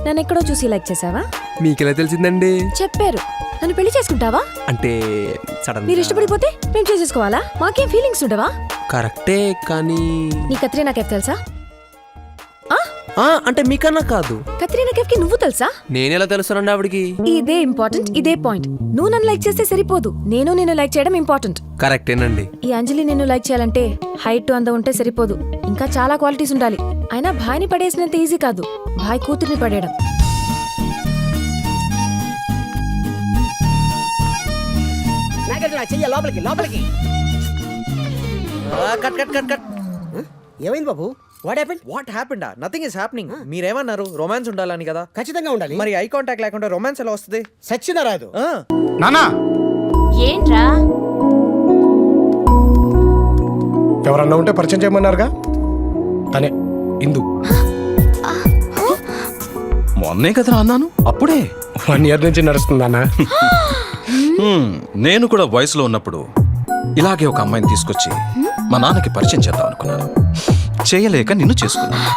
నన్ను ఎక్కడో చూసి లైక్ చేసావా? మీకెలా తెలిసిందండి? చెప్పారు. నన్ను పెళ్లి చేసుకుంటావా? అంటే సడన్ మీరు ఇష్టపడిపోతే మేము చేసేసుకోవాలా? మాకేం ఫీలింగ్స్ ఉండవా? కరెక్టే కానీ నీ కత్రీనా కెఫ్ తెలుసా? అంటే మీకన్నా కాదు. కత్రీనా కెఫ్ కి నువ్వు తెలుసా? నేనెలా తెలుస్తానండి ఆవిడికి? ఇదే ఇంపార్టెంట్, ఇదే పాయింట్. నువ్వు నన్ను లైక్ చేస్తే సరిపోదు, నేను లైక్ చేయడం ఇంపార్టెంట్. కరెక్టేనండి. ఈ అంజలి నిన్ను లైక్ చేయాలంటే హైట్ అందం ఉంటే సరిపోదు, ఇంకా చాలా క్వాలిటీస్ ఉండాలి. అయినా భాయ్ని పడేసినంత ఈజీ కాదు భాయ్ కూతుర్ని పడేయడం. ఏమైంది బాబు? What happened? Nothing is happening. మీరేమన్నారు? రొమాన్స్ ఉండాలని కదా. ఖచ్చితంగా ఉండాలి. మరి ఐ కాంటాక్ట్ లేకుండా రొమాన్స్ ఎలా వస్తుంది? సచ్చినా రాదు. నానా ఏంట్రా? ఎవరన్నా ఉంటే పరిచయం చేయమన్నారుగా, తనే ఇందు. మొన్నే కదరా అన్నాను, అప్పుడే 1 year నుంచి నడుస్తుందన్నా. నేను కూడా వయసులో ఉన్నప్పుడు ఇలాగే ఒక అమ్మాయిని తీసుకొచ్చి మా నాన్నకి పరిచయం చేద్దాం అనుకున్నాను. చేయలేక నిన్ను చేసుకున్నాను.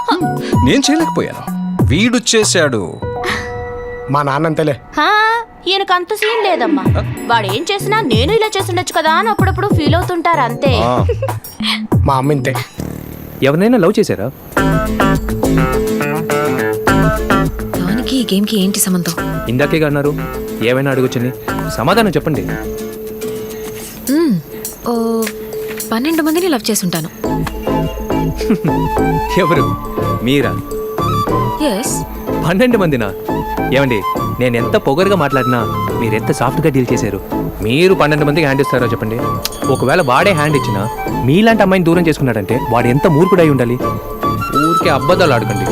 నేను చేయలేకపోయాను, వీడు చేశాడు. మా నాన్నంతేలే. ఈయనకు అంత సీన్ లేదమ్మా. వాడు ఏం చేసినా నేను ఇలా చేస్తుండొచ్చు కదా అని అప్పుడప్పుడు ఫీల్ అవుతుంటారు అంతే. మా అమ్మ ఇంతే. ఎవరినైనా లవ్ చేశారా? దానికి ఈ గేమ్ కి ఏంటి సంబంధం? ఇందాకే అన్నారు ఏమైనా అడగొచ్చని. సమాధానం చెప్పండి. ఓ 12 మందిని లవ్ చేసుంటాను. ఎవరు? మీరా? ఎస్. 12 మందినా? ఏమండి, నేను ఎంత పొగరుగా మాట్లాడినా మీరు ఎంత సాఫ్ట్గా డీల్ చేశారు. మీరు 12 మందికి హ్యాండ్ ఇస్తారో చెప్పండి. ఒకవేళ వాడే హ్యాండ్ ఇచ్చినా మీలాంటి అమ్మాయిని దూరం చేసుకున్నాడంటే వాడు ఎంత మూర్ఖుడై ఉండాలి. ఊరికే అబద్ధాలు ఆడకండి.